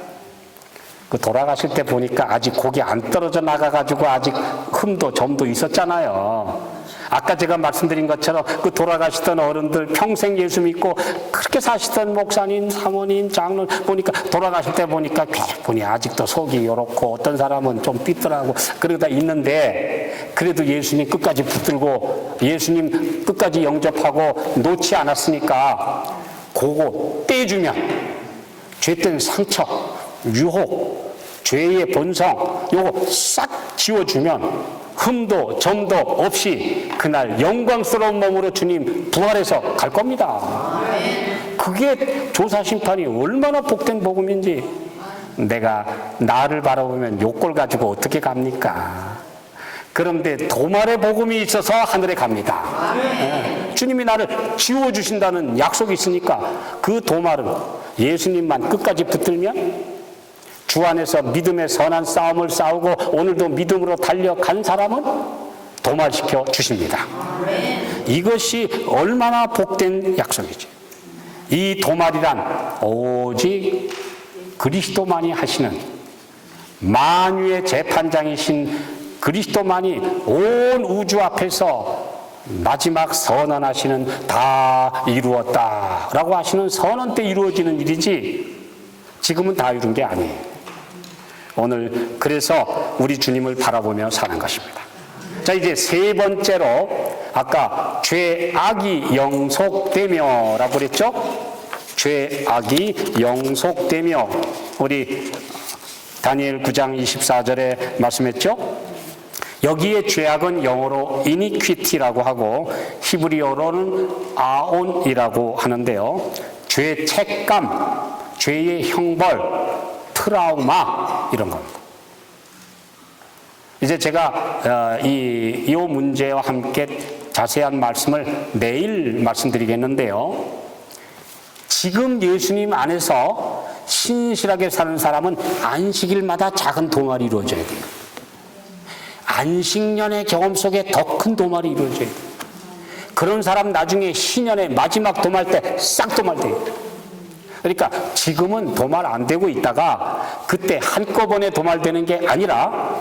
그 돌아가실 때 보니까 아직 고기 안 떨어져 나가가지고 아직 흠도 점도 있었잖아요. 아까 제가 말씀드린 것처럼 그 돌아가시던 어른들 평생 예수 믿고 그렇게 사시던 목사님, 사모님, 장로 보니까 돌아가실 때 보니까 보니 아직도 속이 요렇고 어떤 사람은 좀 삐뚤하고 그러다 있는데 그래도 예수님 끝까지 붙들고 예수님 끝까지 영접하고 놓지 않았으니까 그거 떼주면 죄된 상처, 유혹, 죄의 본성 요거 싹 지워주면 흠도 점도 없이 그날 영광스러운 몸으로 주님 부활해서 갈 겁니다. 그게 조사심판이 얼마나 복된 복음인지. 내가 나를 바라보면 요꼴 가지고 어떻게 갑니까? 그런데 도말의 복음이 있어서 하늘에 갑니다. 주님이 나를 지워주신다는 약속이 있으니까 그 도말은 예수님만 끝까지 붙들면 주 안에서 믿음의 선한 싸움을 싸우고 오늘도 믿음으로 달려간 사람은 도말시켜 주십니다. 이것이 얼마나 복된 약속이지. 이 도말이란 오직 그리스도만이 하시는, 만유의 재판장이신 그리스도만이 온 우주 앞에서 마지막 선언하시는 다 이루었다라고 하시는 선언 때 이루어지는 일이지 지금은 다 이룬 게 아니에요. 오늘 그래서 우리 주님을 바라보며 사는 것입니다. 자, 이제 세 번째로 아까 죄악이 영속되며라고 그랬죠? 죄악이 영속되며 우리 다니엘 9장 24절에 말씀했죠? 여기에 죄악은 영어로 iniquity라고 하고 히브리어로는 아온이라고 하는데요. 죄책감, 죄의 형벌, 트라우마 이런 겁니다. 이제 제가 이 문제와 함께 자세한 말씀을 내일 말씀드리겠는데요. 지금 예수님 안에서 신실하게 사는 사람은 안식일마다 작은 도말이 이루어져야 돼요. 안식년의 경험 속에 더 큰 도말이 이루어져야 돼요. 그런 사람 나중에 신년의 마지막 도말 때 싹 도말돼요. 그러니까 지금은 도말 안 되고 있다가 그때 한꺼번에 도말되는 게 아니라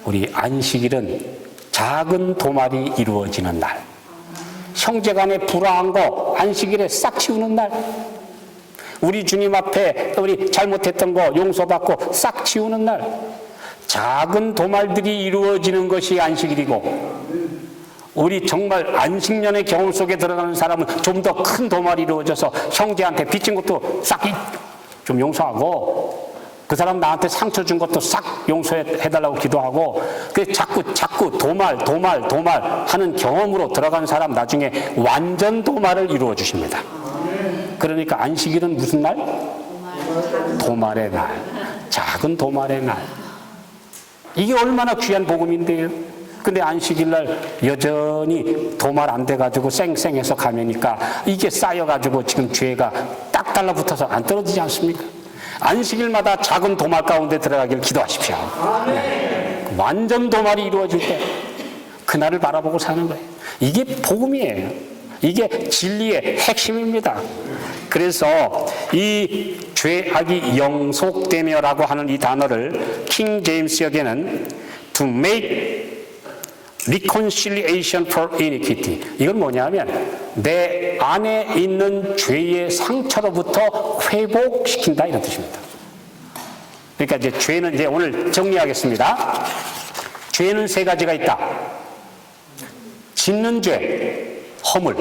우리 안식일은 작은 도말이 이루어지는 날, 형제간에 불화한 거 안식일에 싹 치우는 날, 우리 주님 앞에 우리 잘못했던 거 용서받고 싹 치우는 날, 작은 도말들이 이루어지는 것이 안식일이고 우리 정말 안식년의 경험 속에 들어가는 사람은 좀 더 큰 도말이 이루어져서 형제한테 빚진 것도 싹 좀 용서하고 그 사람 나한테 상처 준 것도 싹 용서해달라고 기도하고 그 자꾸 도말 하는 경험으로 들어간 사람 나중에 완전 도말을 이루어 주십니다. 그러니까 안식일은 무슨 날? 도말의 날. 작은 도말의 날. 이게 얼마나 귀한 복음인데요. 근데 안식일날 여전히 도말 안 돼가지고 쌩쌩해서 가면니까 이게 쌓여가지고 지금 죄가 딱 달라붙어서 안 떨어지지 않습니까? 안식일마다 작은 도말 가운데 들어가길 기도하십시오. 네. 완전 도말이 이루어질 때 그날을 바라보고 사는 거예요. 이게 복음이에요. 이게 진리의 핵심입니다. 그래서 이 죄악이 영속되며라고 하는 이 단어를 킹 제임스 역에는 to make reconciliation for iniquity. 이건 뭐냐면 내 안에 있는 죄의 상처로부터 회복시킨다 이런 뜻입니다. 그러니까 이제 죄는 이제 오늘 정리하겠습니다. 죄는 세 가지가 있다. 짓는 죄, 허물,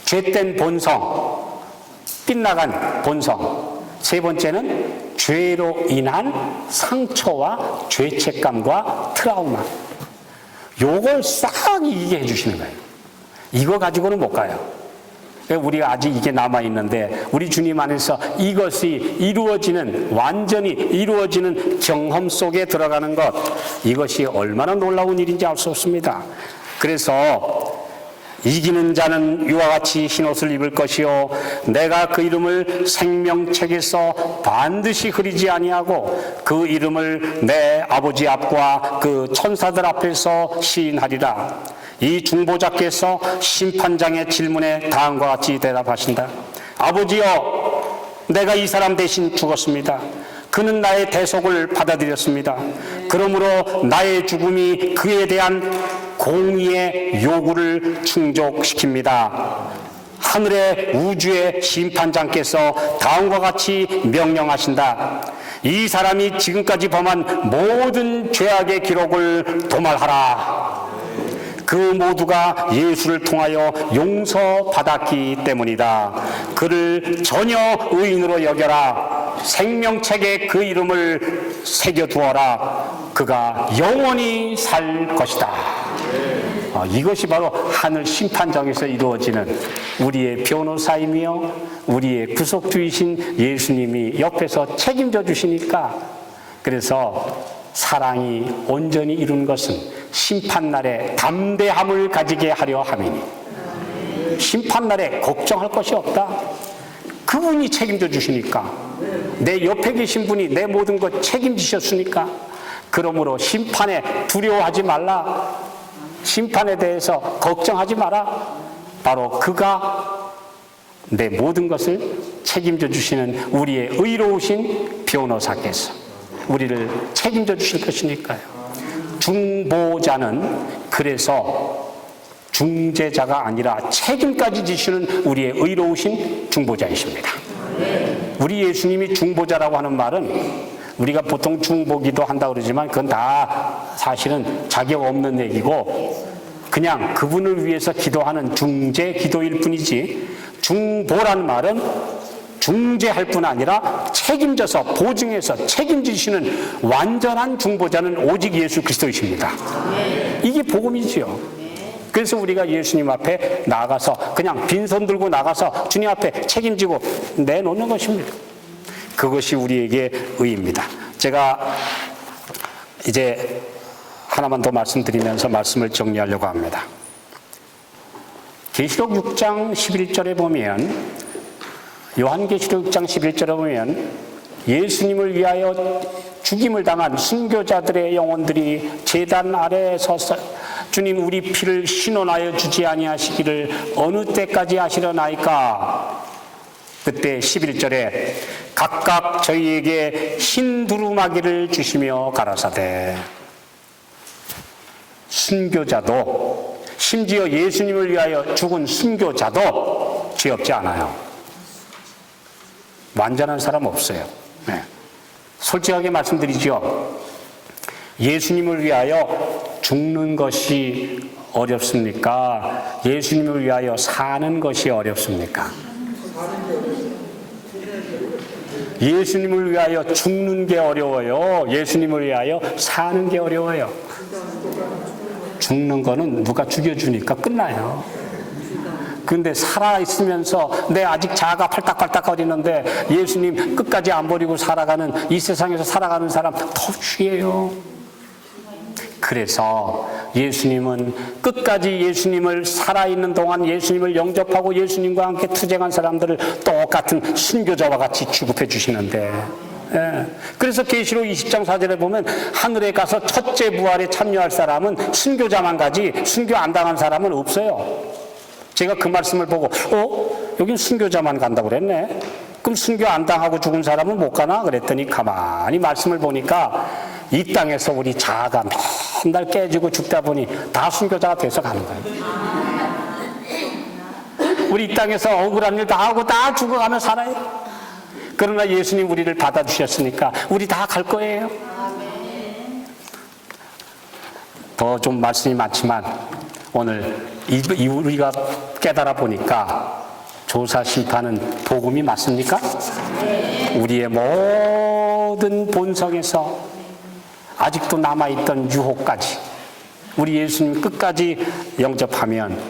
죄된 본성, 빗나간 본성. 세 번째는 죄로 인한 상처와 죄책감과 트라우마. 요걸 싹 이기게 해주시는 거예요. 이거 가지고는 못 가요. 우리가 아직 이게 남아있는데 우리 주님 안에서 이것이 이루어지는, 완전히 이루어지는 경험 속에 들어가는 것, 이것이 얼마나 놀라운 일인지 알 수 없습니다. 그래서 이기는 자는 이와 같이 흰옷을 입을 것이요 내가 그 이름을 생명책에서 반드시 흐리지 아니하고 그 이름을 내 아버지 앞과 그 천사들 앞에서 시인하리라. 이 중보자께서 심판장의 질문에 다음과 같이 대답하신다. 아버지여, 내가 이 사람 대신 죽었습니다. 그는 나의 대속을 받아들였습니다. 그러므로 나의 죽음이 그에 대한 공의의 요구를 충족시킵니다. 하늘의 우주의 심판장께서 다음과 같이 명령하신다. 이 사람이 지금까지 범한 모든 죄악의 기록을 도말하라. 그 모두가 예수를 통하여 용서받았기 때문이다. 그를 전혀 의인으로 여겨라. 생명책에 그 이름을 새겨두어라. 그가 영원히 살 것이다. 이것이 바로 하늘 심판장에서 이루어지는 우리의 변호사이며 우리의 구속주이신 예수님이 옆에서 책임져 주시니까, 그래서 사랑이 온전히 이룬 것은 심판날에 담대함을 가지게 하려 함이니, 심판날에 걱정할 것이 없다. 그분이 책임져 주시니까, 내 옆에 계신 분이 내 모든 것 책임지셨으니까, 그러므로 심판에 두려워하지 말라. 심판에 대해서 걱정하지 마라. 바로 그가 내 모든 것을 책임져 주시는 우리의 의로우신 변호사께서 우리를 책임져 주실 것이니까요. 중보자는 그래서 중재자가 아니라 책임까지 지시는 우리의 의로우신 중보자이십니다. 우리 예수님이 중보자라고 하는 말은, 우리가 보통 중보기도 한다고 그러지만 그건 다 사실은 자격 없는 얘기고 그냥 그분을 위해서 기도하는 중재 기도일 뿐이지, 중보란 말은 중재할 뿐 아니라 책임져서 보증해서 책임지시는 완전한 중보자는 오직 예수 그리스도이십니다. 이게 복음이지요. 그래서 우리가 예수님 앞에 나가서 그냥 빈손 들고 나가서 주님 앞에 책임지고 내놓는 것입니다. 그것이 우리에게 의입니다. 제가 이제 하나만 더 말씀드리면서 말씀을 정리하려고 합니다. 계시록 6장 11절에 보면, 요한계시록 6장 11절에 보면 예수님을 위하여 죽임을 당한 순교자들의 영혼들이 제단 아래에 서서 주님 우리 피를 신원하여 주지 아니하시기를 어느 때까지 하시려나이까. 그때 11절에 각각 저희에게 흰 두루마기를 주시며 가라사대. 순교자도, 심지어 예수님을 위하여 죽은 순교자도 죄 없지 않아요. 완전한 사람 없어요. 네. 솔직하게 말씀드리죠. 예수님을 위하여 죽는 것이 어렵습니까? 예수님을 위하여 사는 것이 어렵습니까? 예수님을 위하여 죽는 게 어려워요? 예수님을 위하여 사는 게 어려워요? 죽는 거는 누가 죽여주니까 끝나요. 근데 살아있으면서 내 아직 자아가 팔딱팔딱 거리는데 예수님 끝까지 안 버리고 살아가는, 이 세상에서 살아가는 사람 더 취해요. 그래서 예수님은 끝까지 예수님을 살아있는 동안 예수님을 영접하고 예수님과 함께 투쟁한 사람들을 똑같은 순교자와 같이 취급해 주시는데, 그래서 계시록 20장 4절에 보면 하늘에 가서 첫째 부활에 참여할 사람은 순교자만 가지 순교 안 당한 사람은 없어요. 제가 그 말씀을 보고 여긴 순교자만 간다고 그랬네. 그럼 순교 안 당하고 죽은 사람은 못 가나? 그랬더니 가만히 말씀을 보니까 이 땅에서 우리 자아가 한 달 깨지고 죽다 보니 다 순교자가 돼서 가는 거예요. 우리 이 땅에서 억울한 일 다 하고 다 죽어가며 살아요. 그러나 예수님 우리를 받아주셨으니까 우리 다 갈 거예요. 더 좀 말씀이 많지만 오늘 우리가 깨달아 보니까 조사 심판은 복음이 맞습니까? 우리의 모든 본성에서 아직도 남아있던 유혹까지 우리 예수님 끝까지 영접하면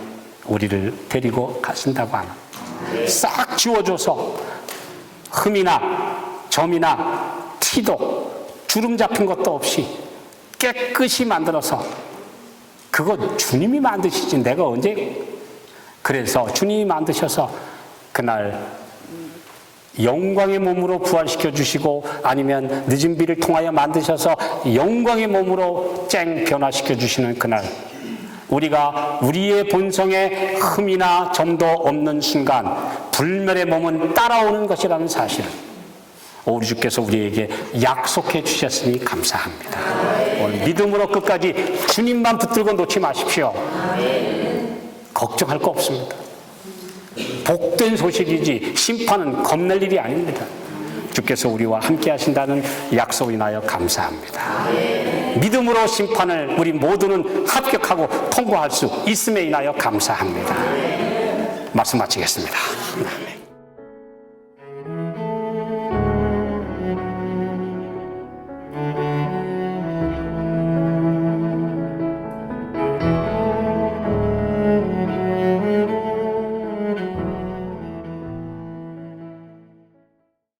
우리를 데리고 가신다고 하나 싹 지워줘서 흠이나 점이나 티도 주름 잡힌 것도 없이 깨끗이 만들어서 그거 주님이 만드시지 내가 언제. 그래서 주님이 만드셔서 그날 영광의 몸으로 부활시켜 주시고 아니면 늦은 비를 통하여 만드셔서 영광의 몸으로 쨍 변화시켜 주시는 그날 우리가 우리의 본성에 흠이나 점도 없는 순간 불멸의 몸은 따라오는 것이라는 사실을 우리 주께서 우리에게 약속해 주셨으니 감사합니다. 오늘 믿음으로 끝까지 주님만 붙들고 놓지 마십시오. 걱정할 거 없습니다. 복된 소식이지 심판은 겁낼 일이 아닙니다. 주께서 우리와 함께 하신다는 약속을 인하여 감사합니다. 믿음으로 심판을 우리 모두는 합격하고 통과할 수 있음에 인하여 감사합니다. 말씀 마치겠습니다.